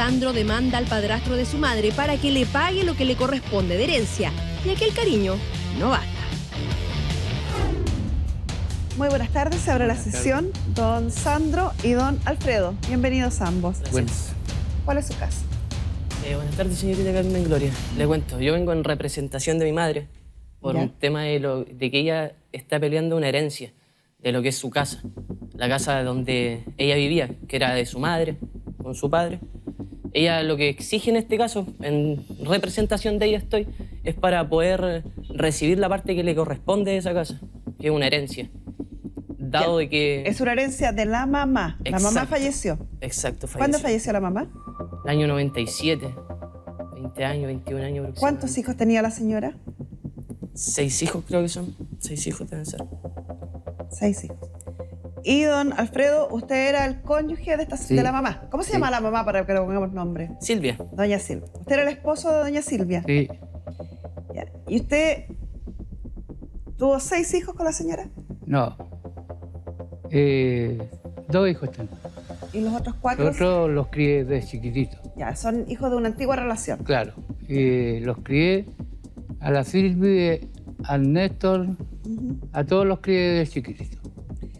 Sandro demanda al padrastro de su madre para que le pague lo que le corresponde de herencia, ya que el cariño no basta. Muy buenas tardes, se abre la sesión. Don Sandro y don Alfredo, bienvenidos ambos. Buenas. ¿Cuál es su caso? Buenas tardes, señorita Carmen Gloria. Le cuento, yo vengo en representación de mi madre por un tema de que ella está peleando una herencia de lo que es su casa. La casa donde ella vivía, que era de su madre, con su padre. Ella lo que exige en este caso, en representación de ella estoy, es para poder recibir la parte que le corresponde de esa casa, que es una herencia. Dado de que... Es una herencia de la mamá. La mamá falleció. Exacto, falleció. ¿Cuándo falleció la mamá? El año 97. 20 años, 21 años aproximadamente. ¿Cuántos hijos tenía la señora? 6 hijos creo que son. 6 hijos deben ser. 6 hijos. Y don Alfredo, usted era el cónyuge de, de la mamá. ¿Cómo se llama la mamá para que le pongamos nombre? Silvia. Doña Silvia. ¿Usted era el esposo de doña Silvia? Sí. Ya. ¿Y usted tuvo 6 hijos con la señora? No. 2 hijos tengo. ¿Y los otros 4? Los otros los crié de chiquititos. Ya, son hijos de una antigua relación. Claro. Los crié a la Silvia, al Néstor, a todos los crié de chiquititos.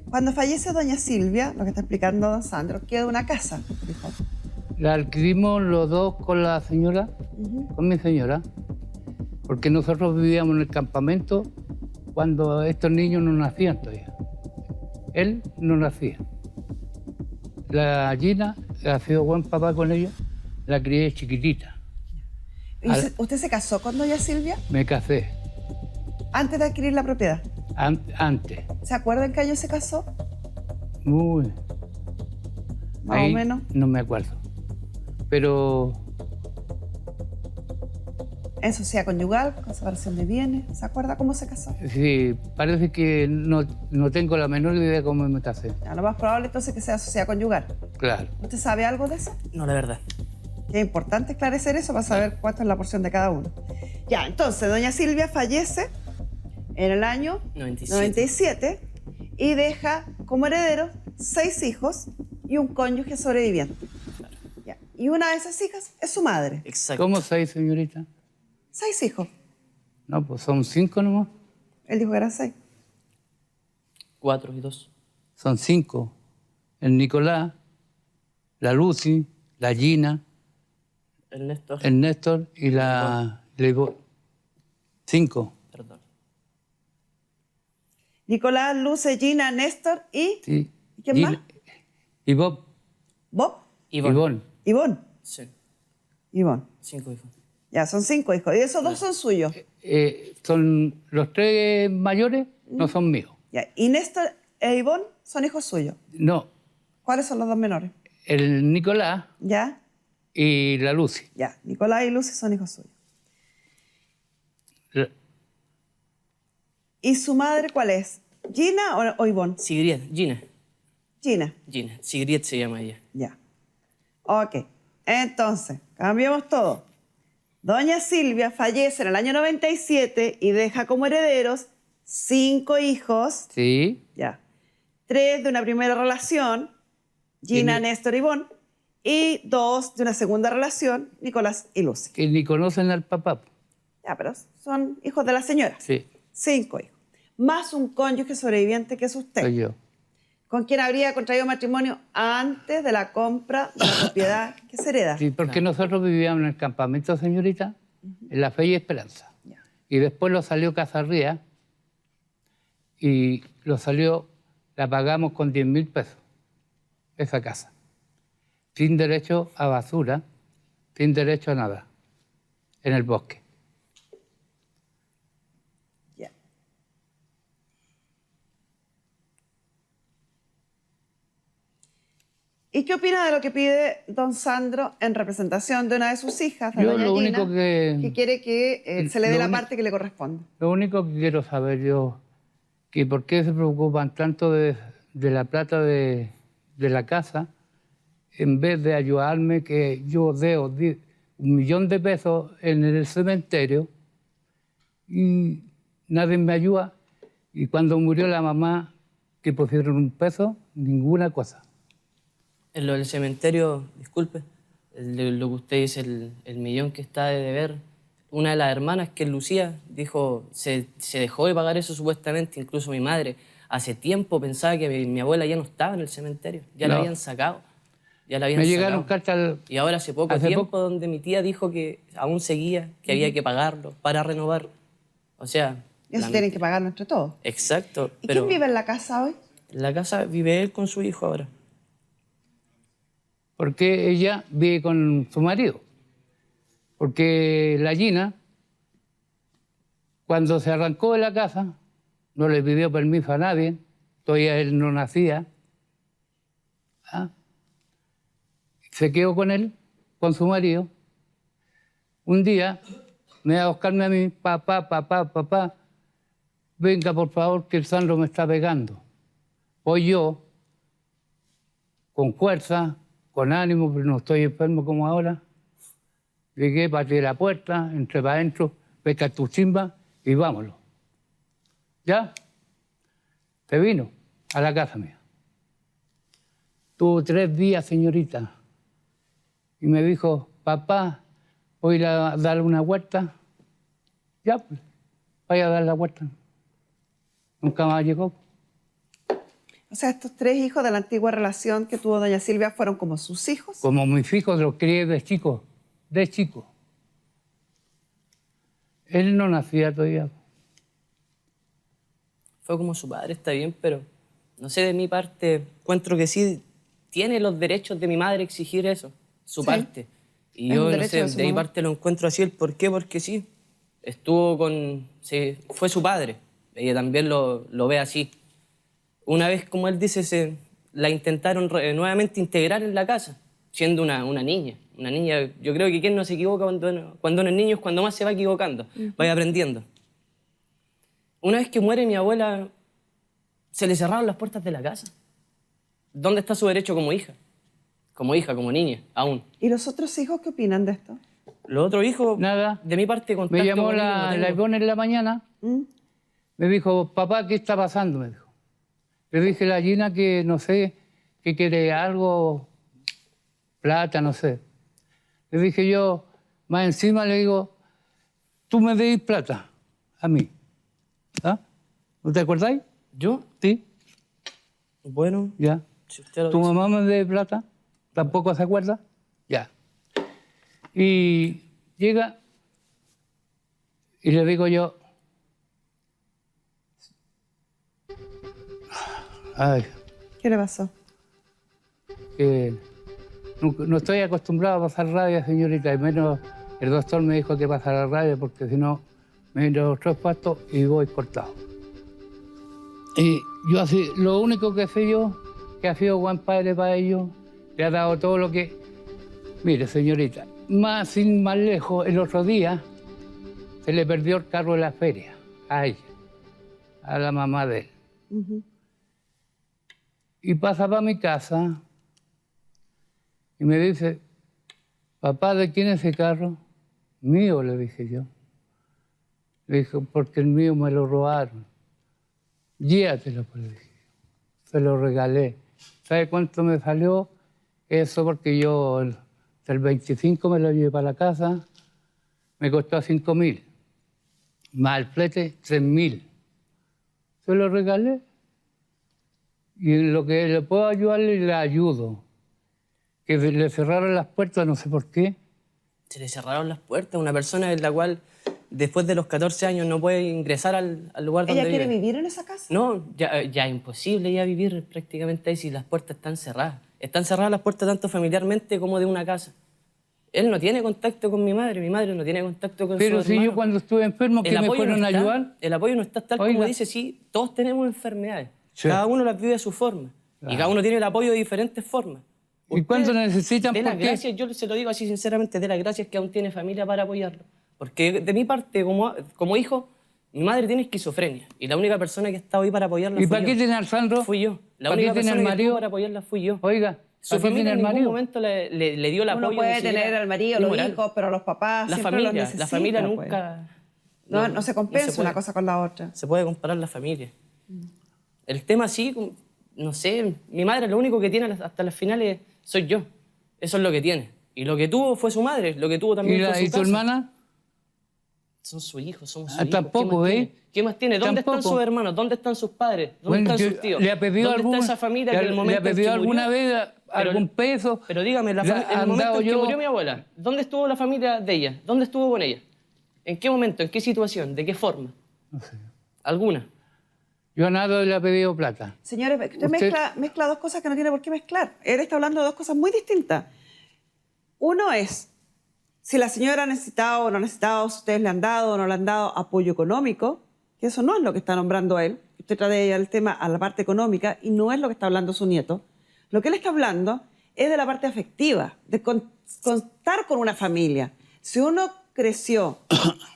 Cuando fallece doña Silvia, lo que está explicando don Sandro, queda una casa, dijo. La adquirimos los dos con la señora, con mi señora, porque nosotros vivíamos en el campamento cuando estos niños no nacían todavía. Él no nacía. La Gina ha sido buen papá con ella, la crié chiquitita. ¿Y usted se casó con doña Silvia? Me casé. ¿Antes de adquirir la propiedad? Antes. ¿Se acuerda en qué año se casó? Muy. Más o menos. No me acuerdo. Pero... En sociedad conyugal, con separación de bienes. ¿Se acuerda cómo se casó? Sí, parece que no tengo la menor idea de cómo me casé. Ya, lo más probable entonces que sea sociedad conyugal. Claro. ¿Usted sabe algo de eso? No, la verdad. Que es importante esclarecer eso para saber cuánto es la porción de cada uno. Ya, entonces, doña Silvia fallece en el año 97 y deja como herederos 6 hijos y un cónyuge sobreviviente. Claro. Ya. Y una de esas hijas es su madre. Exacto. ¿Cómo 6, señorita? 6 hijos. No, pues son 5 nomás. Él dijo que eran 6. 4 y 2. Son 5. El Nicolás, la Lucy, la Gina, El Néstor. el Néstor y la... 5. Perdón. Nicolás, Luce, Gina, Néstor y... Sí. ¿Y quién más? Y Bob. ¿Bob? Ivonne. Ivonne. Sí. Ivonne. 5 hijos. Ya, son 5 hijos. Y esos 2 son suyos. Son los 3 mayores, no son míos. Ya. Y Néstor e Ivonne son hijos suyos. No, ¿Cuáles son los 2 menores? el Nicolás ¿Ya? y la Lucy. Ya. Nicolás y Lucy son hijos suyos. ¿Y su madre cuál es? ¿Gina o Ivonne? Sigrid. Gina. Gina. Gina. Sigrid se llama ella. Ya. Ok. Entonces, cambiamos todo. Doña Silvia fallece en el año 97 y deja como herederos 5 hijos. Sí. Ya. 3 de una primera relación, Gina, Néstor y Ivonne. Y 2 de una segunda relación, Nicolás y Lucy. Que ni conocen al papá. Ya, pero son hijos de la señora. Sí. 5 hijos. Más un cónyuge sobreviviente que es usted. Soy yo. Con quien habría contraído matrimonio antes de la compra de la propiedad que se hereda. Sí, porque nosotros vivíamos en el campamento, señorita, en La Fe y Esperanza. Ya. Y después lo salió Casarría y la pagamos con 10.000 pesos, esa casa. Sin derecho a basura, sin derecho a nada, en el bosque. Ya. ¿Y qué opina de lo que pide don Sandro en representación de una de sus hijas, de Yo doña lo Gina, único que quiere que se le dé lo la único- parte que le corresponde? Lo único que quiero saber yo, que por qué se preocupan tanto de la plata de la casa, en vez de ayudarme, que yo debo 1.000.000 de pesos en el cementerio y nadie me ayuda. Y cuando murió la mamá, que pusieron 1 peso, ninguna cosa. En lo del cementerio, disculpe, lo que usted dice, el millón que está de deber. Una de las hermanas, que es Lucía, dijo, se dejó de pagar eso supuestamente, incluso mi madre. Hace tiempo pensaba que mi abuela ya no estaba en el cementerio, ya la habían sacado. Ya la habían Me sacado. llegaron cartas. Y ahora hace poco tiempo donde mi tía dijo que aún seguía, que había que pagarlo para renovar. O sea... Eso tienen que pagarlo entre todos. Exacto. ¿Y quién vive en la casa hoy? En la casa vive él con su hijo ahora. Porque ella vive con su marido. Porque la Gina, cuando se arrancó de la casa, no le pidió permiso a nadie, todavía él no nacía. ¿Ah? Se quedó con él, con su marido. Un día me va a buscarme a mí, papá, venga por favor que el Sandro me está pegando. Voy yo, con fuerza, con ánimo, pero no estoy enfermo como ahora. Llegué, pateé la puerta, entré para adentro, pesca tu chimba y vámonos. ¿Ya? Se vino a la casa mía. Tuvo 3 días, señorita. Y me dijo, papá, voy a ir a darle una vuelta. Ya, pues, vaya a dar la vuelta. Nunca más llegó. O sea, estos 3 hijos de la antigua relación que tuvo doña Silvia fueron como sus hijos. Como mis hijos los crié de chico. Él no nacía todavía. Fue como su padre, está bien, pero no sé, de mi parte, encuentro que sí tiene los derechos de mi madre exigir eso, su parte. Y yo, no sé, de mi parte lo encuentro así. ¿El por qué? Porque sí, estuvo con... Sí, fue su padre. Ella también lo ve así. Una vez, como él dice, la intentaron nuevamente integrar en la casa, siendo una niña. Una niña, yo creo que quien no se equivoca cuando uno es niño es cuando más se va equivocando, vaya aprendiendo. Una vez que muere mi abuela, se le cerraron las puertas de la casa. ¿Dónde está su derecho como hija? Como hija, como niña, aún. ¿Y los otros hijos qué opinan de esto? Los otros hijos, nada. De mi parte, contacto. Me llamó la Ivonne en la mañana. Me dijo, papá, ¿qué está pasando? Me dijo. Le dije a la Gina que, no sé, que quiere algo, plata, no sé. Le dije yo, más encima le digo, tú me debes plata a mí. ¿Ah? ¿No te acordáis? ¿Yo? Sí. Bueno, Ya. si usted lo ¿Tu dice. mamá me debe plata? ¿Tampoco se acuerda? Ya. Y llega y le digo yo, ay, ¿Qué le pasó? que no estoy acostumbrado a pasar rabia, señorita, y menos el doctor me dijo que pasara rabia porque si no me vienen los 3 pastos y voy cortado. Y yo así, lo único que sé yo, que ha sido buen padre para ellos, le ha dado todo lo que... Mire, señorita, sin más lejos, el otro día se le perdió el carro de la feria a ella, a la mamá de él. Y pasa para mi casa y me dice, papá, ¿de quién es ese carro? Mío, le dije yo. Le dije, porque el mío me lo robaron. Llévatelo, pues, le dije. Se lo regalé. ¿Sabe cuánto me salió? Eso porque yo el 25 me lo llevé para la casa, me costó 5.000. Más el flete, 3.000. Se lo regalé. Y en lo que le puedo ayudarle, le ayudo. Que le cerraron las puertas, no sé por qué. Se le cerraron las puertas. Una persona en la cual, después de los 14 años, no puede ingresar al lugar donde ¿Ella vive. quiere vivir en esa casa? No, ya es imposible ya vivir prácticamente ahí si las puertas están cerradas. Están cerradas las puertas tanto familiarmente como de una casa. Él no tiene contacto con mi madre no tiene contacto con su hermano. Pero si yo cuando estuve enfermo, ¿qué me fueron a ayudar? El apoyo no está tal como dice, sí, todos tenemos enfermedades. Sí. Cada uno las vive a su forma. Claro. Y cada uno tiene el apoyo de diferentes formas. ¿Y cuánto necesitan? De las gracias, yo se lo digo así sinceramente, de las gracias que aún tiene familia para apoyarlo. Porque de mi parte, como hijo, mi madre tiene esquizofrenia. Y la única persona que está hoy para apoyarla ¿Y para qué tiene al Sandro? Fui yo. La única persona que estuvo para apoyarla fui yo. Oiga, su familia en ningún momento le dio el apoyo. Uno puede tener al marido, los hijos, pero los papás siempre los necesitan. La familia nunca... No se compensa una cosa con la otra. Se puede comparar la familia. El tema sí, no sé, mi madre lo único que tiene hasta las finales soy yo. Eso es lo que tiene. Y lo que tuvo fue su madre, lo que tuvo también fue su ¿Y tu casa. hermana? Son sus hijos, somos sus hijos. Tampoco, ¿Qué más ¿eh? tiene? ¿Qué más tiene? ¿Dónde Tampoco. están sus hermanos? ¿Dónde están sus padres? ¿Dónde Bueno, están sus tíos? ¿Le ha pedido ¿Dónde algún, está esa familia que en el le momento ha pedido en que alguna murió? vez algún peso? Pero dígame, en el han momento dado en que yo- murió mi abuela, ¿dónde estuvo la familia de ella? ¿Dónde estuvo con ella? ¿En qué momento? ¿En qué situación? ¿De qué forma? No sé. ¿Alguna? Yo a nada le he pedido plata. Señores, usted Usted- mezcla dos cosas que no tiene por qué mezclar. Él está hablando de dos cosas muy distintas. Uno es si la señora ha necesitado o no ha necesitado, si ustedes le han dado o no le han dado apoyo económico, que eso no es lo que está nombrando él. Usted trae el tema a la parte económica y no es lo que está hablando su nieto. Lo que él está hablando es de la parte afectiva, de contar con una familia. Si uno creció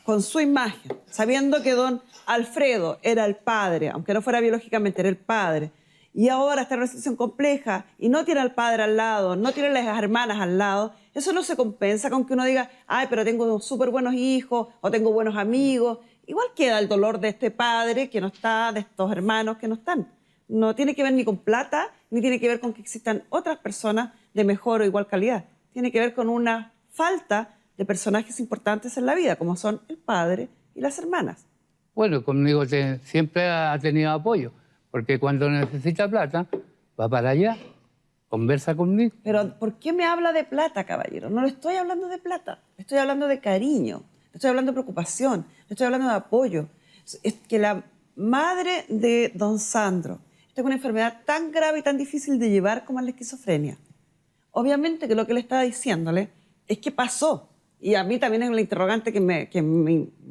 con su imagen, sabiendo que don Alfredo era el padre, aunque no fuera biológicamente, era el padre, y ahora está en una situación compleja y no tiene al padre al lado, no tiene las hermanas al lado, eso no se compensa con que uno diga, ay, pero tengo súper buenos hijos o tengo buenos amigos. Igual queda el dolor de este padre que no está, de estos hermanos que no están. No tiene que ver ni con plata, ni tiene que ver con que existan otras personas de mejor o igual calidad. Tiene que ver con una falta de personajes importantes en la vida, como son el padre y las hermanas. Bueno, conmigo siempre ha tenido apoyo, porque cuando necesita plata, va para allá, conversa conmigo. Pero ¿por qué me habla de plata, caballero? No le estoy hablando de plata, le estoy hablando de cariño, le estoy hablando de preocupación, le estoy hablando de apoyo. Es que la madre de don Sandro está con una enfermedad tan grave y tan difícil de llevar como es la esquizofrenia. Obviamente que lo que le estaba diciéndole es qué pasó. Y a mí también es la interrogante que me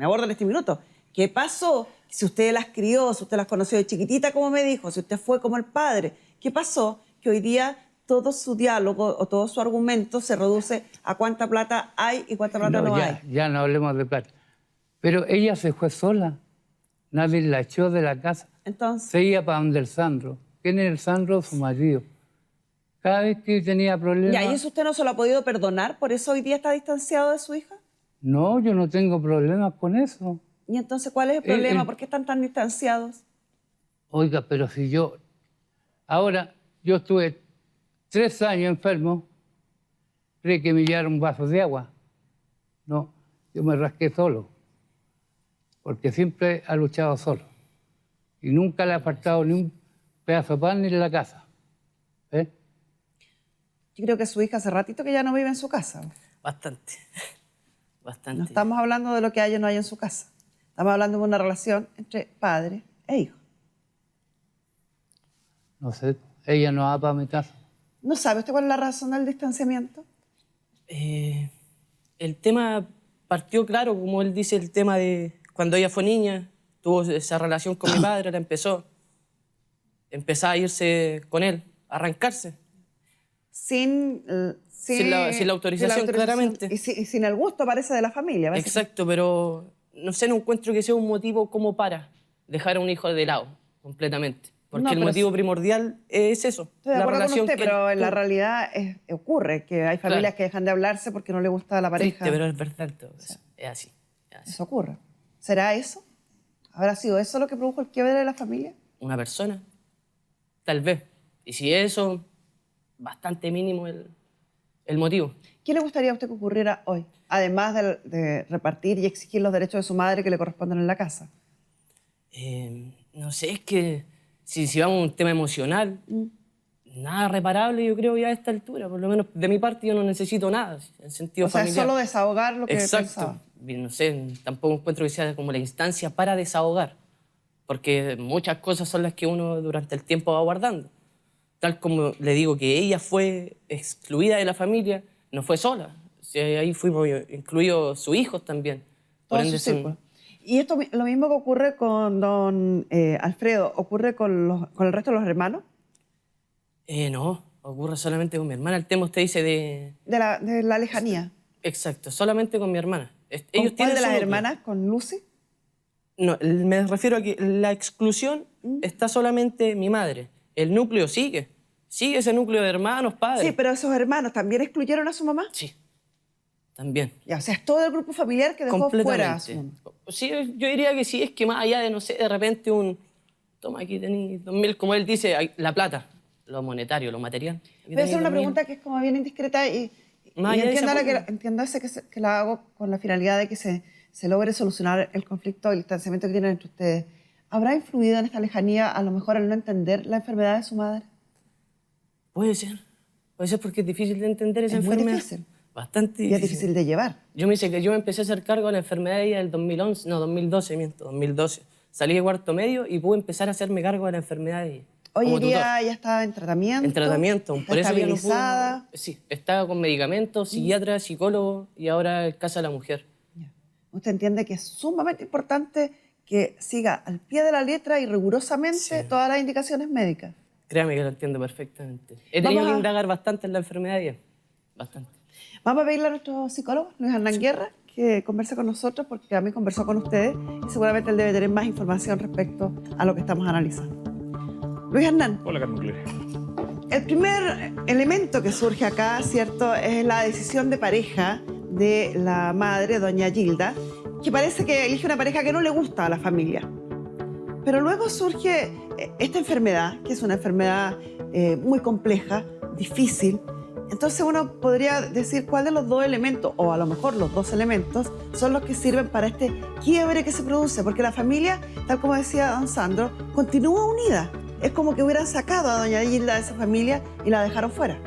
aborda en este minuto. ¿Qué pasó? Si usted las crió, si usted las conoció de chiquitita, como me dijo, si usted fue como el padre, ¿qué pasó? Que hoy día todo su diálogo o todo su argumento se reduce a cuánta plata hay y cuánta plata no hay. Ya no hablemos de plata. Pero ella se fue sola. Nadie la echó de la casa. Entonces, Se iba para donde el Sandro. ¿Quién es el Sandro? Su marido. Cada vez que tenía problemas... ¿y eso usted no se lo ha podido perdonar? ¿Por eso hoy día está distanciado de su hija? No, yo no tengo problemas con eso. ¿Y entonces cuál es el problema? ¿Por qué están tan distanciados? Oiga, pero si yo... Ahora, yo estuve 3 años enfermo, cree que me llevaron un vaso de agua. No, yo me rasqué solo, porque siempre ha luchado solo. Y nunca le ha faltado ni un pedazo de pan ni en la casa. ¿Eh? Yo creo que su hija hace ratito que ya no vive en su casa. Bastante. Bastante. No estamos hablando de lo que hay o no hay en su casa. Estamos hablando de una relación entre padre e hijo. No sé, ella no va para mi casa. ¿No sabe usted cuál es la razón del distanciamiento? El tema partió claro, como él dice, el tema de cuando ella fue niña, tuvo esa relación con mi padre, la empezó a irse con él, a arrancarse. Sin la autorización, claramente. Y sin el gusto, parece, de la familia. básicamente. Exacto, pero no sé, no encuentro que sea un motivo como para dejar a un hijo de lado completamente. Porque No, el pero motivo primordial es eso. Estoy de acuerdo con usted, pero en la tuvo. realidad ocurre que hay familias Claro. que dejan de hablarse porque no le gusta a la pareja. Triste, pero es verdad. Es así. Es así. Eso ocurre. ¿Será eso? ¿Habrá sido eso lo que produjo el quiebre de la familia? Una persona, tal vez. Y si eso, bastante mínimo el motivo. ¿Qué le gustaría a usted que ocurriera hoy? Además de repartir y exigir los derechos de su madre que le corresponden en la casa. No sé, es que si vamos a un tema emocional, nada reparable yo creo ya a esta altura. Por lo menos de mi parte yo no necesito nada en sentido O sea, es familiar. solo desahogar lo que Exacto. pensaba. No sé, tampoco encuentro que sea como la instancia para desahogar, porque muchas cosas son las que uno durante el tiempo va guardando. Tal como le digo que ella fue excluida de la familia, no fue sola. O sea, ahí fuimos incluidos sus hijos también. Por Todo ende, su círculo. Y esto, lo mismo que ocurre con don Alfredo, ¿ocurre con el resto de los hermanos? No, ocurre solamente con mi hermana. El tema usted dice de... De la lejanía. Exacto, solamente con mi hermana. ¿Con Ellos cuál tienen de su las núcleo. hermanas? ¿Con Lucy? No, me refiero a que la exclusión está solamente mi madre. El núcleo sigue. Sigue ese núcleo de hermanos, padres. Sí, pero esos hermanos también excluyeron a su mamá. Sí, también. Ya, o sea, es todo el grupo familiar que dejó fuera a su Completamente. mamá. Sí, yo diría que sí, es que más allá de, no sé, de repente toma, aquí tenéis 2.000, como él dice, la plata, lo monetario, lo material. Aquí Voy a hacer tenéis una 2.000. pregunta que es como bien indiscreta y Más Y allá de ese apoyo, entiéndase que la hago con la finalidad de que se logre solucionar el conflicto, el distanciamiento que tienen entre ustedes. ¿Habrá influido en esta lejanía a lo mejor el no entender la enfermedad de su madre? puede ser porque es difícil de entender esa Es muy enfermedad. difícil. Bastante Y difícil. es difícil de llevar. Yo me empecé a hacer cargo de la enfermedad de ella en el 2011, no, 2012, miento, 2012. Salí de cuarto medio y pude empezar a hacerme cargo de la enfermedad de ella. Hoy como en tutor. día ya está en tratamiento. En tratamiento, está por eso ya no estabilizada. pude. Sí, estaba con medicamentos, psiquiatra, psicólogo y ahora en casa de la mujer. Ya. Usted entiende que es sumamente importante que siga al pie de la letra y rigurosamente todas las indicaciones médicas. Créame que lo entiendo perfectamente. He tenido Vamos que a- indagar bastante en la enfermedad de ella. Bastante. Vamos a pedirle a nuestro psicólogo, Luis Hernán Guerra, que converse con nosotros porque a mí conversó con ustedes y seguramente él debe tener más información respecto a lo que estamos analizando. Luis Hernán, Hola, Carmen Gloria. el primer elemento que surge acá, ¿cierto?, es la decisión de pareja de la madre, doña Gilda, que parece que elige una pareja que no le gusta a la familia. Pero luego surge esta enfermedad, que es una enfermedad muy compleja, difícil. Entonces uno podría decir cuál de los dos elementos, o a lo mejor los dos elementos, son los que sirven para este quiebre que se produce, porque la familia, tal como decía don Sandro, continúa unida. Es como que hubieran sacado a doña Gilda de esa familia y la dejaron fuera.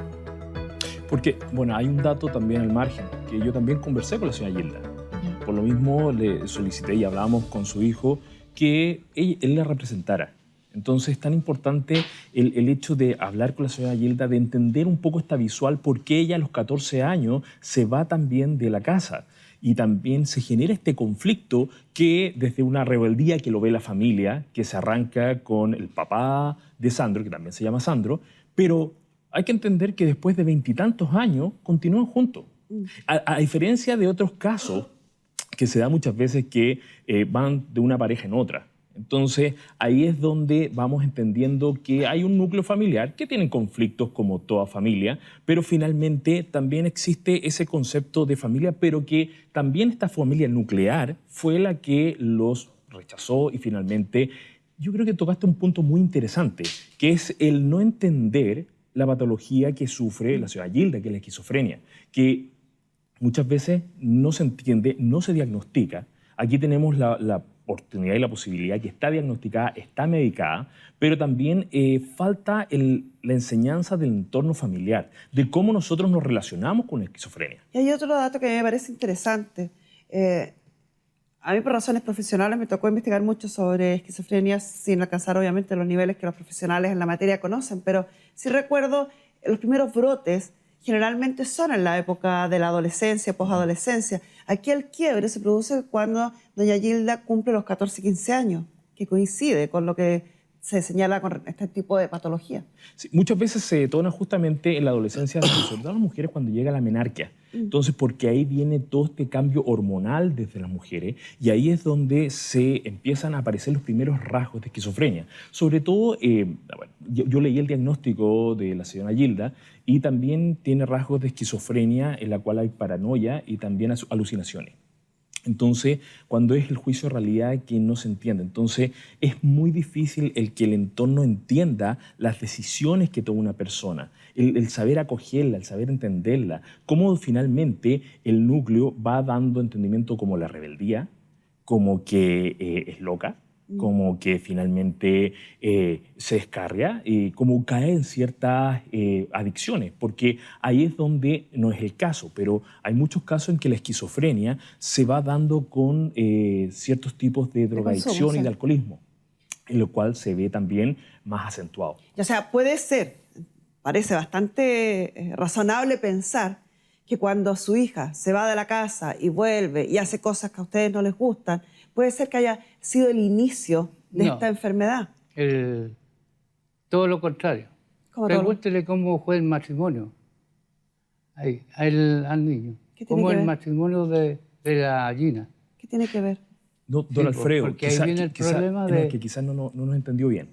Porque, bueno, hay un dato también al margen, que yo también conversé con la señora Gilda. Por lo mismo le solicité y hablamos con su hijo que él la representara. Entonces es tan importante el hecho de hablar con la señora Gilda, de entender un poco esta visual, porque ella a los 14 años se va también de la casa. Y también se genera este conflicto que desde una rebeldía que lo ve la familia, que se arranca con el papá de Sandro, que también se llama Sandro, pero hay que entender que después de 20 y tantos años continúan juntos. A diferencia de otros casos que se da muchas veces que van de una pareja en otra. Entonces, ahí es donde vamos entendiendo que hay un núcleo familiar que tiene conflictos como toda familia, pero finalmente también existe ese concepto de familia, pero que también esta familia nuclear fue la que los rechazó y finalmente yo creo que tocaste un punto muy interesante, que es el no entender la patología que sufre la señora Gilda, que es la esquizofrenia, que muchas veces no se entiende, no se diagnostica. Aquí tenemos la oportunidad y la posibilidad que está diagnosticada, está medicada, pero también falta la enseñanza del entorno familiar, de cómo nosotros nos relacionamos con la esquizofrenia. Y hay otro dato que me parece interesante. A mí por razones profesionales me tocó investigar mucho sobre esquizofrenia sin alcanzar obviamente los niveles que los profesionales en la materia conocen, pero sí recuerdo los primeros brotes generalmente son en la época de la adolescencia, posadolescencia. Aquí el quiebre se produce cuando doña Gilda cumple los 14, 15 años, que coincide con lo que se señala con este tipo de patología. Sí, muchas veces se detona justamente en la adolescencia, sobre todo las mujeres, cuando llega la menarquia. Entonces, porque ahí viene todo este cambio hormonal desde las mujeres y ahí es donde se empiezan a aparecer los primeros rasgos de esquizofrenia. Sobre todo, bueno, yo leí el diagnóstico de la señora Gilda y también tiene rasgos de esquizofrenia en la cual hay paranoia y también alucinaciones. Entonces, cuando es el juicio de realidad que no se entiende. Entonces, es muy difícil el que el entorno entienda las decisiones que toma una persona, el saber acogerla, el saber entenderla, cómo finalmente el núcleo va dando entendimiento como la rebeldía, como que es loca, como que finalmente se descarga y como cae en ciertas adicciones, porque ahí es donde no es el caso, pero hay muchos casos en que la esquizofrenia se va dando con ciertos tipos de drogadicción consumo, y sí. de alcoholismo, en lo cual se ve también más acentuado. O sea, puede ser, parece bastante razonable pensar que cuando su hija se va de la casa y vuelve y hace cosas que a ustedes no les gustan, puede ser que haya sido el inicio de No. esta enfermedad. Todo lo contrario. ¿Cómo todo lo- Pregúntele cómo fue el matrimonio al niño. ¿Qué tiene ¿Cómo que el ver? matrimonio de la Gina? ¿Qué tiene que ver? No, Sí, don Alfredo, porque ahí viene el problema de- que quizás no nos entendió bien.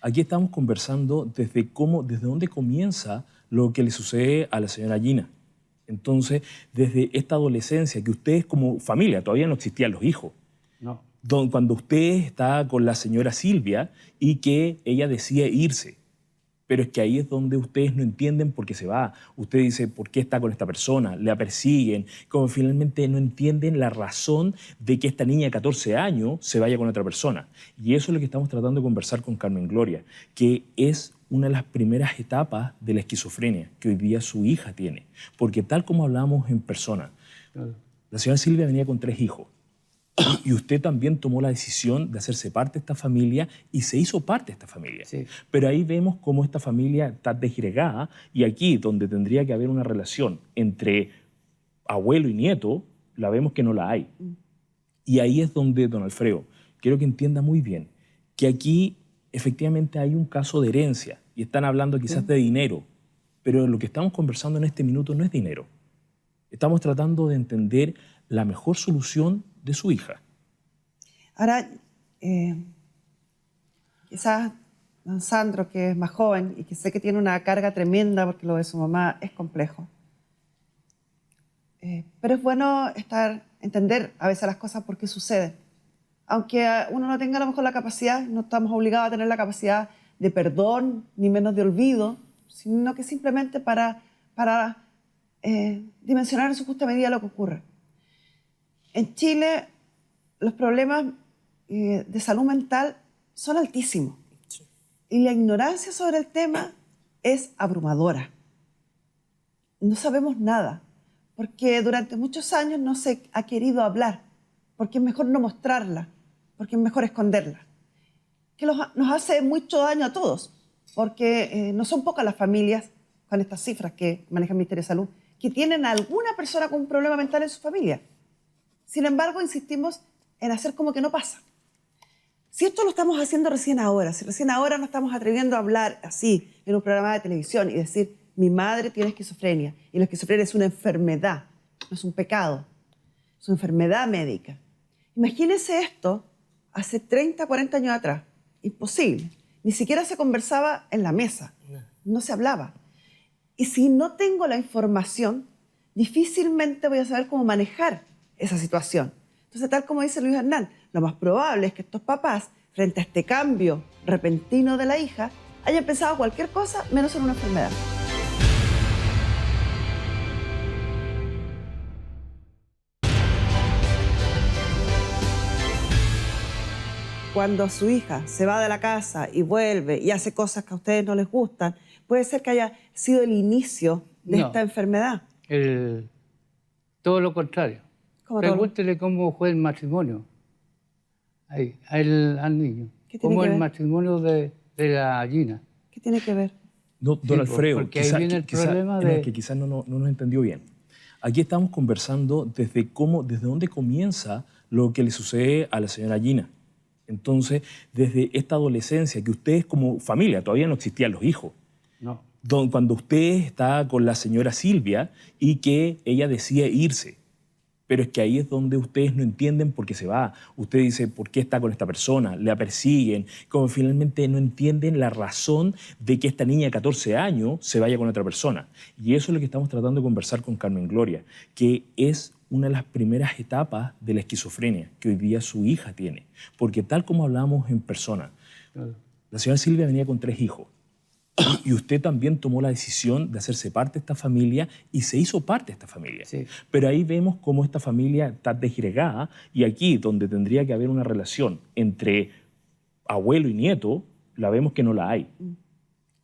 Aquí estamos conversando desde dónde comienza lo que le sucede a la señora Gina. Entonces, desde esta adolescencia, que ustedes como familia, todavía no existían los hijos, No. cuando usted está con la señora Silvia y que ella decide irse. Pero es que ahí es donde ustedes no entienden por qué se va. Usted dice, ¿por qué está con esta persona? La persiguen. Como finalmente no entienden la razón de que esta niña de 14 años se vaya con otra persona. Y eso es lo que estamos tratando de conversar con Carmen Gloria, que es una de las primeras etapas de la esquizofrenia que hoy día su hija tiene. Porque tal como hablamos en persona, la señora Silvia venía con 3 hijos. Y usted también tomó la decisión de hacerse parte de esta familia y se hizo parte de esta familia. Sí. Pero ahí vemos cómo esta familia está desgregada y aquí donde tendría que haber una relación entre abuelo y nieto, la vemos que no la hay. Y ahí es donde, don Alfredo, quiero que entienda muy bien que aquí efectivamente hay un caso de herencia y están hablando quizás de dinero, pero lo que estamos conversando en este minuto no es dinero. Estamos tratando de entender la mejor solución de su hija. Ahora, quizás don Sandro, que es más joven y que sé que tiene una carga tremenda porque lo de su mamá es complejo. Pero es bueno entender a veces las cosas por qué suceden. Aunque uno no tenga a lo mejor la capacidad, no estamos obligados a tener la capacidad de perdón, ni menos de olvido, sino que simplemente para dimensionar en su justa medida lo que ocurre. En Chile, los problemas de salud mental son altísimos. Sí. Y la ignorancia sobre el tema es abrumadora. No sabemos nada, porque durante muchos años no se ha querido hablar, porque es mejor no mostrarla, porque es mejor esconderla. Que nos hace mucho daño a todos, porque no son pocas las familias con estas cifras que maneja el Ministerio de Salud, que tienen a alguna persona con un problema mental en su familia. Sin embargo, insistimos en hacer como que no pasa. Si esto lo estamos haciendo recién ahora, si recién ahora nos estamos atreviendo a hablar así en un programa de televisión y decir, mi madre tiene esquizofrenia, y la esquizofrenia es una enfermedad, no es un pecado, es una enfermedad médica. Imagínense esto hace 30, 40 años atrás. Imposible. Ni siquiera se conversaba en la mesa, no se hablaba. Y si no tengo la información, difícilmente voy a saber cómo manejar esa situación. Entonces, tal como dice Luis Hernán, lo más probable es que estos papás, frente a este cambio repentino de la hija, hayan pensado cualquier cosa menos en una enfermedad. Cuando su hija se va de la casa y vuelve y hace cosas que a ustedes no les gustan, puede ser que haya sido el inicio de esta enfermedad. Todo lo contrario. Pregúntele cómo fue el matrimonio al niño. Cómo el matrimonio de la Gina. ¿Qué tiene que ver? No, don Alfredo, porque ahí viene el problema de... que quizás no nos entendió bien. Aquí estamos conversando desde dónde comienza lo que le sucede a la señora Gina. Entonces, desde esta adolescencia, que ustedes como familia, todavía no existían los hijos. No. Cuando usted está con la señora Silvia y que ella decide irse. Pero es que ahí es donde ustedes no entienden por qué se va. Usted dice, ¿por qué está con esta persona? La persiguen. Como finalmente no entienden la razón de que esta niña de 14 años se vaya con otra persona. Y eso es lo que estamos tratando de conversar con Carmen Gloria, que es una de las primeras etapas de la esquizofrenia que hoy día su hija tiene. Porque tal como hablamos en persona, la señora Silvia venía con 3 hijos. Y usted también tomó la decisión de hacerse parte de esta familia y se hizo parte de esta familia. Sí. Pero ahí vemos cómo esta familia está desgregada y aquí donde tendría que haber una relación entre abuelo y nieto, la vemos que no la hay.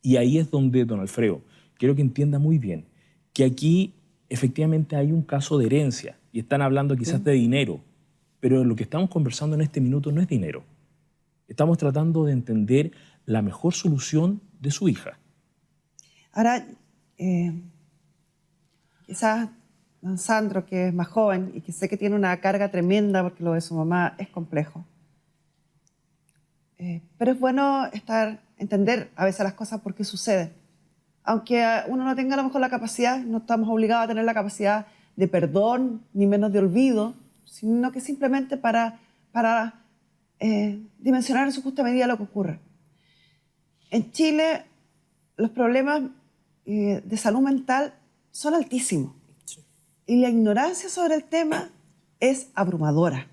Y ahí es donde, don Alfredo, quiero que entienda muy bien que aquí efectivamente hay un caso de herencia y están hablando quizás de dinero, pero lo que estamos conversando en este minuto no es dinero. Estamos tratando de entender la mejor solución de su hija. Ahora, quizás don Sandro, que es más joven y que sé que tiene una carga tremenda porque lo de su mamá es complejo. Pero es bueno entender a veces las cosas por qué suceden. Aunque uno no tenga a lo mejor la capacidad, no estamos obligados a tener la capacidad de perdón, ni menos de olvido, sino que simplemente para dimensionar en su justa medida lo que ocurre. En Chile, los problemas de salud mental son altísimos. Sí. Y la ignorancia sobre el tema es abrumadora.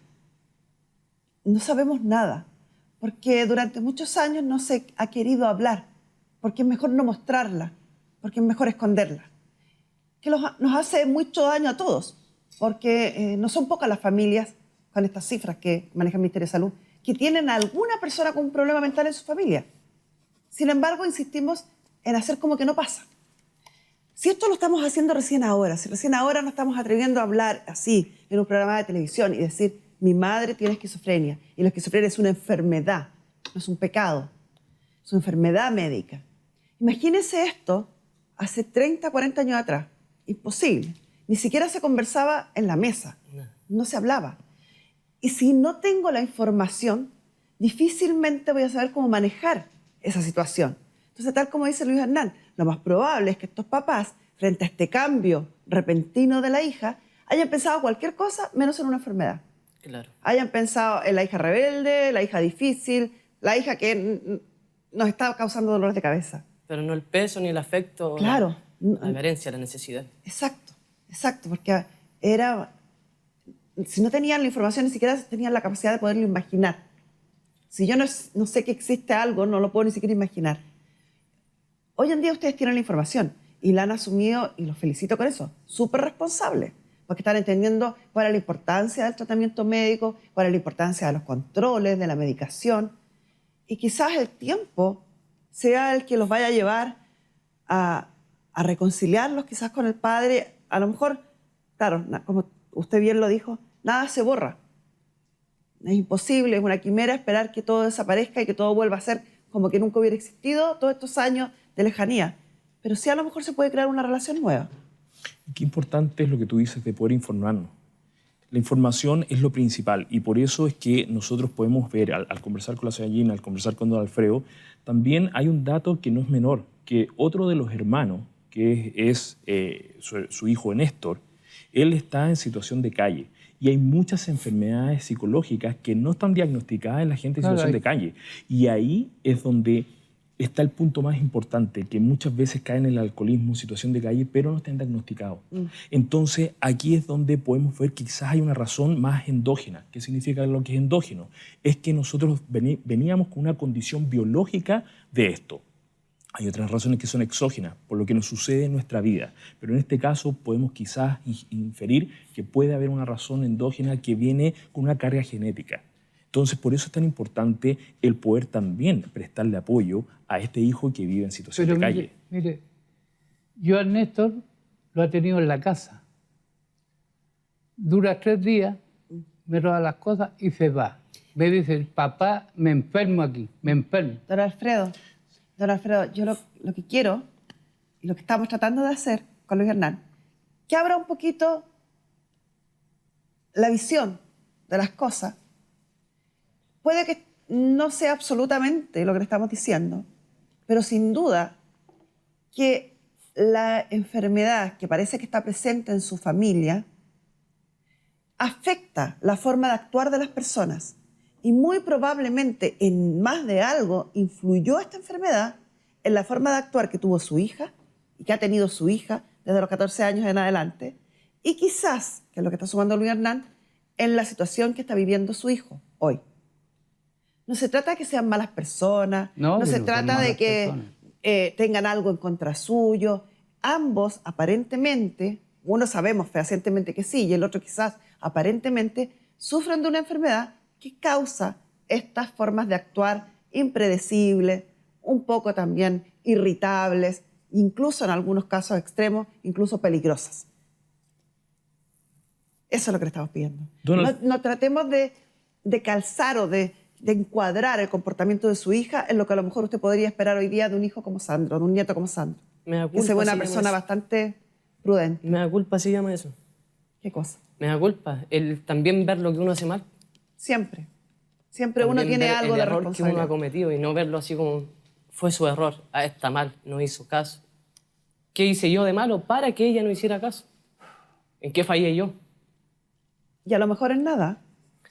No sabemos nada, porque durante muchos años no se ha querido hablar, porque es mejor no mostrarla, porque es mejor esconderla. Que nos hace mucho daño a todos, porque no son pocas las familias con estas cifras que maneja el Ministerio de Salud, que tienen a alguna persona con un problema mental en su familia. Sin embargo, insistimos en hacer como que no pasa. Si esto lo estamos haciendo recién ahora, si recién ahora nos estamos atreviendo a hablar así en un programa de televisión y decir, mi madre tiene esquizofrenia, y la esquizofrenia es una enfermedad, no es un pecado, es una enfermedad médica. Imagínense esto hace 30, 40 años atrás. Imposible. Ni siquiera se conversaba en la mesa, no se hablaba. Y si no tengo la información, difícilmente voy a saber cómo manejar esa situación. Entonces, tal como dice Luis Hernán, lo más probable es que estos papás, frente a este cambio repentino de la hija, hayan pensado cualquier cosa menos en una enfermedad. Claro. Hayan pensado en la hija rebelde, la hija difícil, la hija que nos está causando dolores de cabeza. Pero no el peso ni el afecto. Claro. La carencia, la necesidad. Exacto, exacto, porque si no tenían la información, ni siquiera tenían la capacidad de poderlo imaginar. Si yo no sé que existe algo, no lo puedo ni siquiera imaginar. Hoy en día ustedes tienen la información y la han asumido, y los felicito con eso, súper responsable, porque están entendiendo cuál es la importancia del tratamiento médico, cuál es la importancia de los controles, de la medicación, y quizás el tiempo sea el que los vaya a llevar a reconciliarlos quizás con el padre. A lo mejor, claro, como usted bien lo dijo, nada se borra. Es imposible, es una quimera esperar que todo desaparezca y que todo vuelva a ser como que nunca hubiera existido todos estos años de lejanía. Pero sí, a lo mejor se puede crear una relación nueva. Y qué importante es lo que tú dices de poder informarnos. La información es lo principal, y por eso es que nosotros podemos ver, al conversar con la señora Gina, al conversar con don Alfredo, también hay un dato que no es menor, que otro de los hermanos, que es su hijo Néstor, él está en situación de calle. Y hay muchas enfermedades psicológicas que no están diagnosticadas en la gente en situación de calle. Y ahí es donde está el punto más importante, que muchas veces caen en el alcoholismo, situación de calle, pero no están diagnosticados. Entonces, aquí es donde podemos ver que quizás hay una razón más endógena. ¿Qué significa lo que es endógeno? Es que nosotros veníamos con una condición biológica de esto. Hay otras razones que son exógenas, por lo que nos sucede en nuestra vida. Pero en este caso podemos quizás inferir que puede haber una razón endógena que viene con una carga genética. Entonces, por eso es tan importante el poder también prestarle apoyo a este hijo que vive en situación de calle. Mire, yo a Néstor lo he tenido en la casa. Dura 3 días, me roba las cosas y se va. Me dice, papá, me enfermo aquí, me enfermo. Don Alfredo, yo lo que quiero, y lo que estamos tratando de hacer con Luis Hernán, que abra un poquito la visión de las cosas. Puede que no sea absolutamente lo que le estamos diciendo, pero sin duda que la enfermedad que parece que está presente en su familia afecta la forma de actuar de las personas. Y muy probablemente en más de algo influyó esta enfermedad en la forma de actuar que tuvo su hija y que ha tenido su hija desde los 14 años en adelante. Y quizás, que es lo que está sumando Luis Hernán, en la situación que está viviendo su hijo hoy. No se trata de que sean malas personas, no se trata de que tengan algo en contra suyo. Ambos, aparentemente, uno sabemos fehacientemente que sí y el otro quizás aparentemente, sufren de una enfermedad que causa estas formas de actuar impredecibles, un poco también irritables, incluso en algunos casos extremos, incluso peligrosas. Eso es lo que le estamos pidiendo. No tratemos de calzar o de encuadrar el comportamiento de su hija en lo que a lo mejor usted podría esperar hoy día de un hijo como Sandro, de un nieto como Sandro. Que sea una persona bastante prudente. Me da culpa, se llama eso. ¿Qué cosa? Me da culpa. El también ver lo que uno hace mal. Siempre. Siempre uno tiene algo de responsabilidad. El error que uno ha cometido y no verlo así como fue su error. Ah, está mal, no hizo caso. ¿Qué hice yo de malo para que ella no hiciera caso? ¿En qué fallé yo? Y a lo mejor en nada.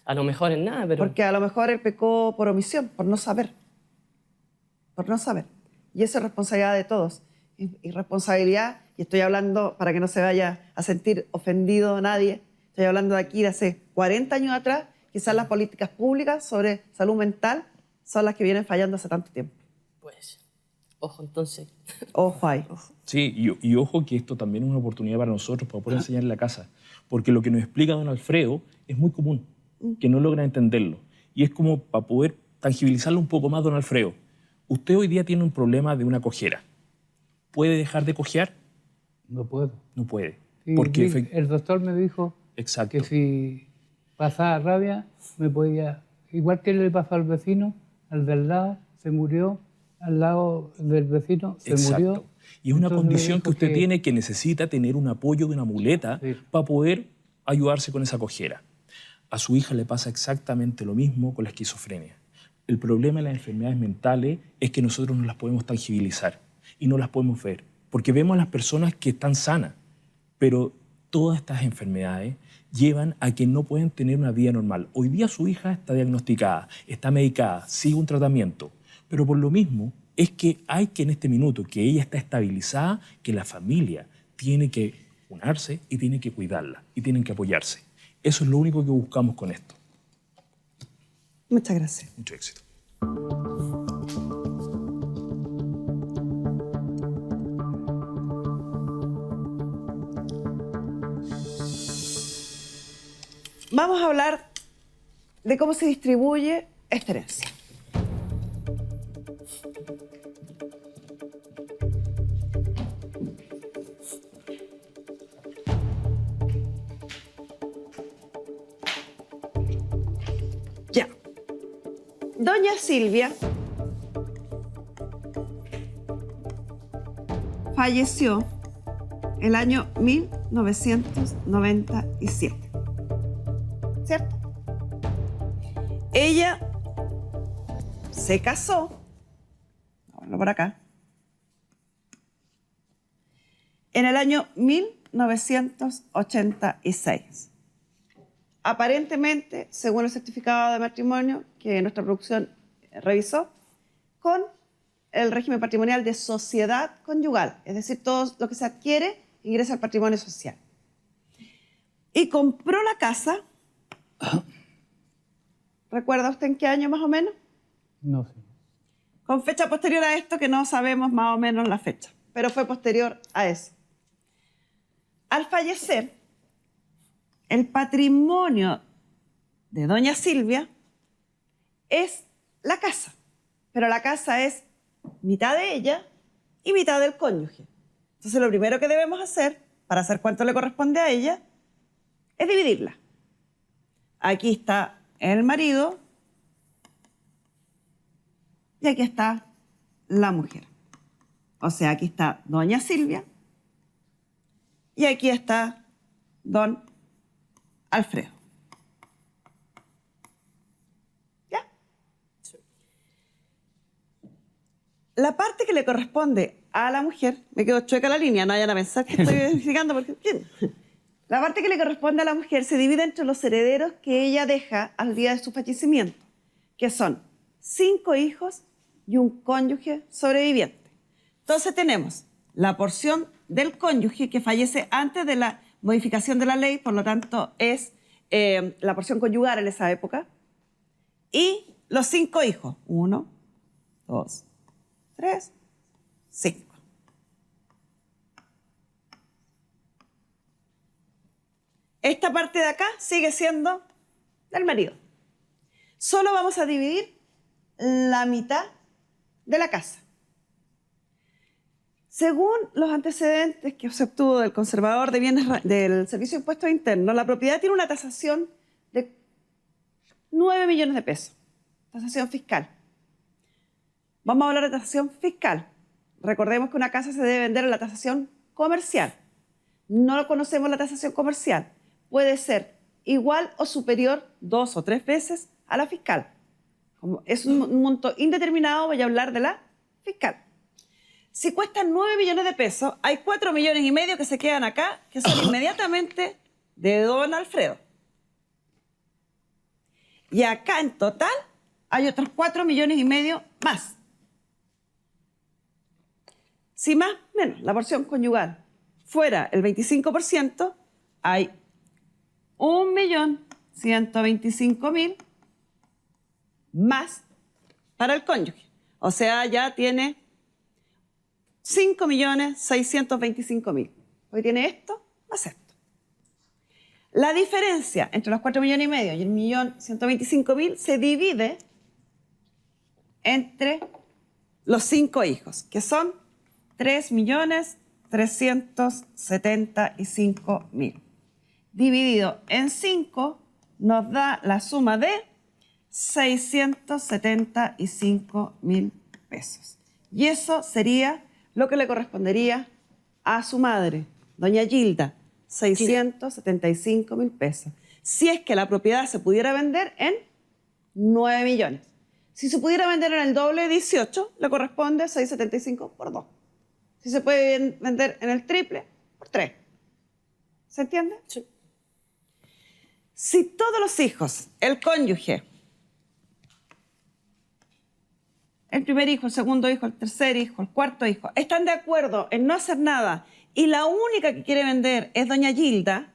A lo mejor en nada, pero... Porque a lo mejor él pecó por omisión, por no saber. Por no saber. Y eso es responsabilidad de todos. Y responsabilidad, y estoy hablando para que no se vaya a sentir ofendido nadie, estoy hablando de aquí de hace 40 años atrás, quizás las políticas públicas sobre salud mental son las que vienen fallando hace tanto tiempo. Ojo, entonces. Ojo ahí. Sí, y ojo que esto también es una oportunidad para nosotros para poder enseñar en la casa, porque lo que nos explica don Alfredo es muy común, que no logran entenderlo. Y es como para poder tangibilizarlo un poco más, don Alfredo. Usted hoy día tiene un problema de una cojera. ¿Puede dejar de cojear? No puedo. No puede. Sí, Porque sí, el doctor me dijo exacto. que si pasaba rabia, me podía... Igual que le pasó al vecino, al del lado, se murió, al lado del vecino, se exacto. murió. Y es una Entonces condición me que usted tiene, que necesita tener un apoyo de una muleta sí, para poder ayudarse con esa cojera. A su hija le pasa exactamente lo mismo con la esquizofrenia. El problema de las enfermedades mentales es que nosotros no las podemos tangibilizar y no las podemos ver, porque vemos a las personas que están sanas, pero todas estas enfermedades llevan a que no pueden tener una vida normal. Hoy día su hija está diagnosticada, está medicada, sigue un tratamiento, pero por lo mismo es que hay que en este minuto, que ella está estabilizada, que la familia tiene que unirse y tiene que cuidarla y tienen que apoyarse. Eso es lo único que buscamos con esto. Muchas gracias. Mucho éxito. Vamos a hablar de cómo se distribuye esta herencia. Ya. Doña Silvia falleció el año 1997. ¿Cierto? Ella se casó, vamos por acá, en el año 1986. Aparentemente, según el certificado de matrimonio que nuestra producción revisó, con el régimen patrimonial de sociedad conyugal, es decir, todo lo que se adquiere ingresa al patrimonio social. Y compró la casa. ¿Recuerda usted en qué año más o menos? no sé. Con fecha posterior a esto, que no sabemos más o menos la fecha, pero fue posterior a eso. Al fallecer, el patrimonio de doña Silvia es la casa, pero la casa es mitad de ella y mitad del cónyuge. Entonces, lo primero que debemos hacer, para saber cuánto le corresponde a ella, es dividirla. Aquí está el marido y aquí está la mujer. O sea, aquí está doña Silvia y aquí está don Alfredo. ¿Ya? Sí. La parte que le corresponde a la mujer, me quedo chueca la línea, no vayan a pensar que estoy verificando porque... ¿quién? La parte que le corresponde a la mujer se divide entre los herederos que ella deja al día de su fallecimiento, que son 5 hijos y un cónyuge sobreviviente. Entonces tenemos la porción del cónyuge que fallece antes de la modificación de la ley, por lo tanto es la porción conyugal en esa época, y los 5 hijos, 1, 2, 3, 5. Esta parte de acá sigue siendo del marido. Solo vamos a dividir la mitad de la casa. Según los antecedentes que se obtuvo del conservador de bienes del Servicio de Impuestos Internos, la propiedad tiene una tasación de 9 millones de pesos. Tasación fiscal. Vamos a hablar de tasación fiscal. Recordemos que una casa se debe vender en la tasación comercial. No conocemos la tasación comercial. Puede ser igual o superior 2 o 3 veces a la fiscal. Como es un monto indeterminado, voy a hablar de la fiscal. Si cuestan 9 millones de pesos, hay 4,5 millones que se quedan acá, que son inmediatamente de don Alfredo. Y acá en total hay otros 4,5 millones más. Si más o menos la porción conyugal fuera el 25%, hay 1.125.000 más para el cónyuge. O sea, ya tiene 5.625.000. Hoy tiene esto más esto. La diferencia entre los 4,5 millones y el 1.125.000 se divide entre los 5 hijos, que son 3.375.000. Dividido en 5 nos da la suma de 675.000 pesos. Y eso sería lo que le correspondería a su madre, doña Gilda, 675.000 pesos. Si es que la propiedad se pudiera vender en 9 millones. Si se pudiera vender en el doble de 18, le corresponde 675 por 2. Si se puede vender en el triple, por 3. ¿Se entiende? Sí. Si todos los hijos, el cónyuge, el primer hijo, el segundo hijo, el tercer hijo, el cuarto hijo, están de acuerdo en no hacer nada y la única que quiere vender es doña Gilda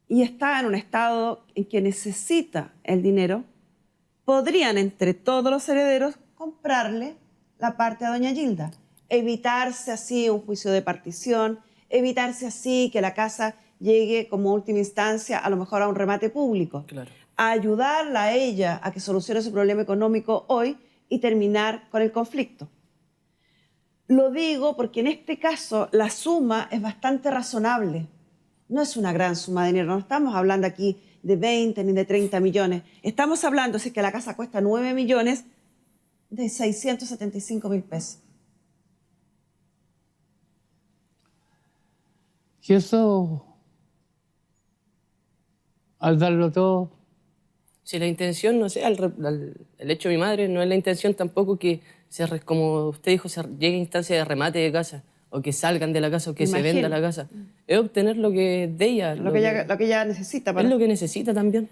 y está en un estado en que necesita el dinero, podrían entre todos los herederos comprarle la parte a doña Gilda, evitarse así un juicio de partición, evitarse así que la casa llegue como última instancia a lo mejor a un remate público. Claro. A ayudarla a ella a que solucione su problema económico hoy y terminar con el conflicto. Lo digo porque en este caso la suma es bastante razonable. No es una gran suma de dinero, no estamos hablando aquí de 20 ni de 30 millones. Estamos hablando, si es que la casa cuesta 9 millones, de 675.000 pesos. Y eso, al darlo todo, Si la intención, no sé, el hecho de mi madre, no es la intención tampoco que, como usted dijo, se llegue a instancia de remate de casa, o que salgan de la casa, o que se venda la casa. Es obtener lo que es de ella. Lo que ella necesita. Es lo que necesita también.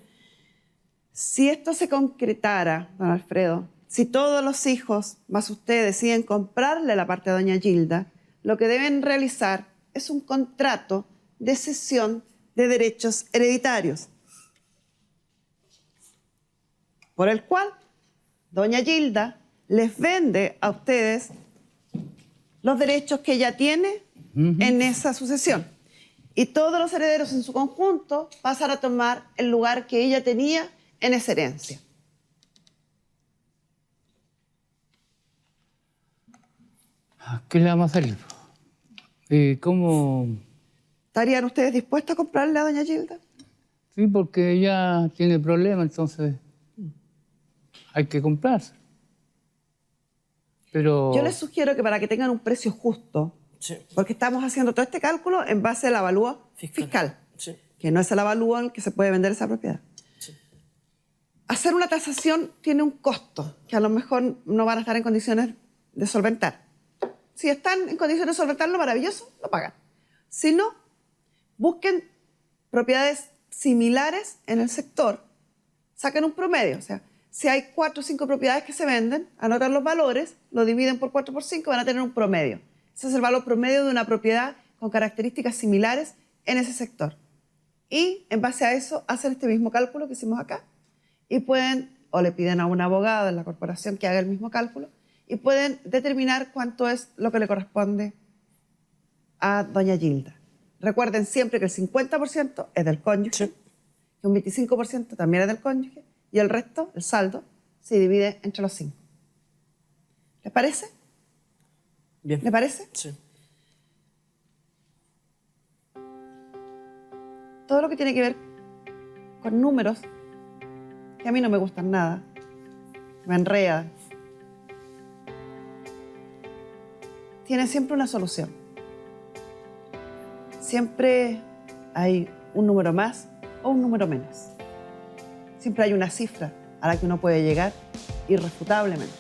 Si esto se concretara, don Alfredo, si todos los hijos, más usted, deciden comprarle la parte a doña Gilda, lo que deben realizar es un contrato de cesión de derechos hereditarios, por el cual doña Gilda les vende a ustedes los derechos que ella tiene en esa sucesión. Y todos los herederos en su conjunto pasan a tomar el lugar que ella tenía en esa herencia. ¿qué le vamos a hacer? ¿Y cómo? ¿Estarían ustedes dispuestos a comprarle a doña Gilda? Sí, porque ella tiene problemas, entonces hay que comprarse. Pero Yo les sugiero que para que tengan un precio justo, Sí. porque estamos haciendo todo este cálculo en base al avalúo fiscal, Sí. que no es el avalúo en el que se puede vender esa propiedad. Sí. Hacer una tasación tiene un costo que a lo mejor no van a estar en condiciones de solventar. Si están en condiciones de solventarlo, maravilloso, lo pagan. Si no, busquen propiedades similares en el sector, saquen un promedio. O sea, si hay 4 o 5 propiedades que se venden, anotan los valores, lo dividen por 4 por 5, van a tener un promedio. Ese es el valor promedio de una propiedad con características similares en ese sector. Y en base a eso hacen este mismo cálculo que hicimos acá y pueden, o le piden a un abogado en la corporación que haga el mismo cálculo, y pueden determinar cuánto es lo que le corresponde a doña Gilda. Recuerden siempre que el 50% es del cónyuge, que un 25% también es del cónyuge, y el resto, el saldo, se divide entre los 5. ¿Les parece? Bien. ¿Le parece? Sí. Todo lo que tiene que ver con números, que a mí no me gustan nada, me enredan, tiene siempre una solución. Siempre hay un número más o un número menos. Siempre hay una cifra a la que uno puede llegar irrefutablemente.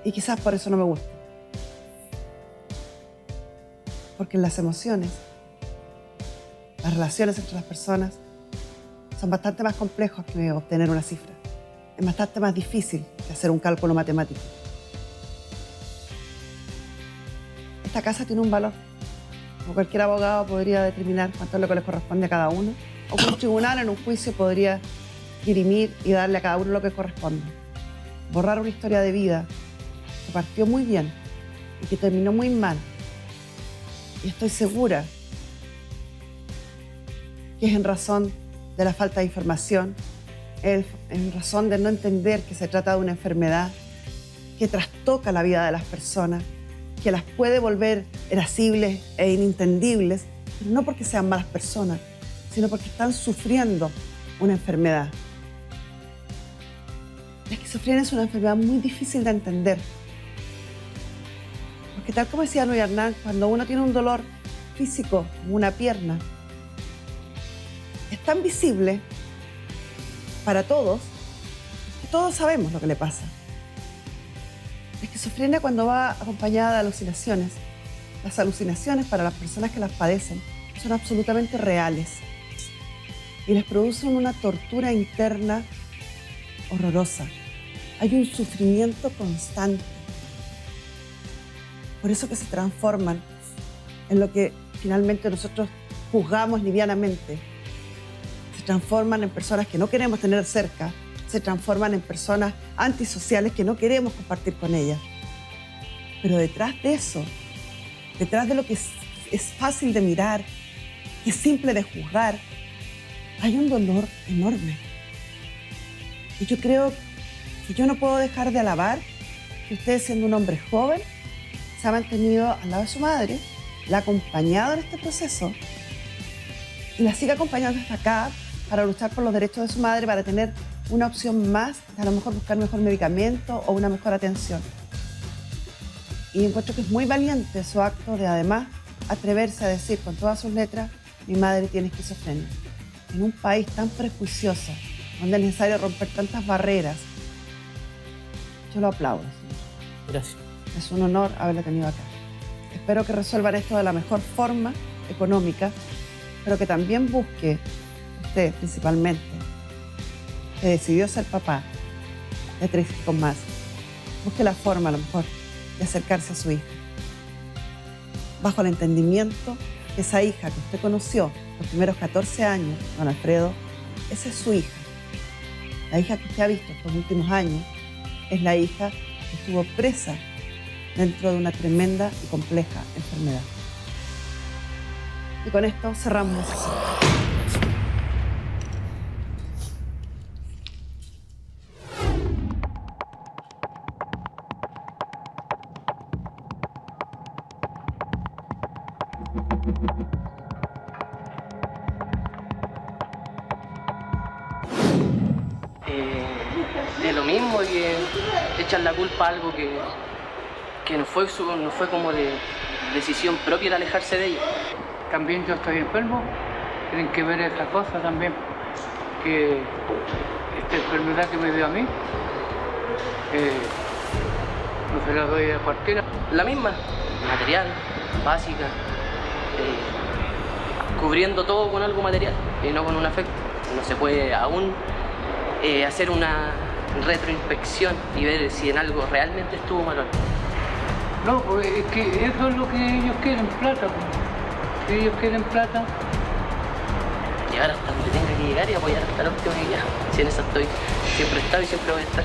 Y quizás por eso no me gusta. Porque las emociones, las relaciones entre las personas son bastante más complejos que obtener una cifra. Es bastante más difícil que hacer un cálculo matemático. Esta casa tiene un valor. Como cualquier abogado podría determinar cuánto es lo que les corresponde a cada uno, o que un tribunal en un juicio podría dirimir y darle a cada uno lo que corresponde. borrar una historia de vida que partió muy bien y que terminó muy mal. Y estoy segura que es en razón de la falta de información, en razón de no entender que se trata de una enfermedad que trastoca la vida de las personas, que las puede volver irascibles e inintendibles, pero no porque sean malas personas, sino porque están sufriendo una enfermedad. La esquizofrenia es una enfermedad muy difícil de entender. Porque tal como decía Luis Hernán, cuando uno tiene un dolor físico, como una pierna, es tan visible para todos que todos sabemos lo que le pasa. La esquizofrenia, cuando va acompañada de alucinaciones, las alucinaciones para las personas que las padecen son absolutamente reales y les producen una tortura interna horrorosa. Hay un sufrimiento constante. Por eso que se transforman en lo que finalmente nosotros juzgamos livianamente. Se transforman en personas que no queremos tener cerca, se transforman en personas antisociales que no queremos compartir con ellas. Pero detrás de eso, detrás de lo que es fácil de mirar, que es simple de juzgar, hay un dolor enorme. Y yo creo que yo no puedo dejar de alabar que usted, siendo un hombre joven, se ha mantenido al lado de su madre, la ha acompañado en este proceso y la sigue acompañando hasta acá para luchar por los derechos de su madre, para tener una opción más, a lo mejor buscar mejor medicamento o una mejor atención. Y encuentro que es muy valiente su acto de, además, atreverse a decir con todas sus letras: mi madre tiene esquizofrenia. En un país tan prejuicioso, donde es necesario romper tantas barreras, yo lo aplaudo, señor. Gracias. Es un honor haberla tenido acá. Espero que resuelvan esto de la mejor forma económica, pero que también busque, usted principalmente, que decidió ser papá de 3 hijos más, busque la forma a lo mejor de acercarse a su hija, bajo el entendimiento que esa hija que usted conoció los primeros 14 años, don Alfredo, esa es su hija. La hija que usted ha visto estos últimos años es la hija que estuvo presa dentro de una tremenda y compleja enfermedad. Y con esto cerramos. De lo mismo, que echan la culpa a algo que no fue como de decisión propia el alejarse de ella. También yo estoy enfermo, tienen que ver esa cosa también, que esta enfermedad que me dio a mí, no se la doy a cualquiera. La misma, material, básica, cubriendo todo con algo material y no con un afecto. No se puede aún hacer una retroinspección y ver si en algo realmente estuvo mal o no. No, pues es que eso es lo que ellos quieren, plata. Pues. Si ellos quieren plata. Llegar hasta donde tenga que llegar y apoyar hasta el último día. Si en eso estoy, siempre he estado y siempre voy a estar.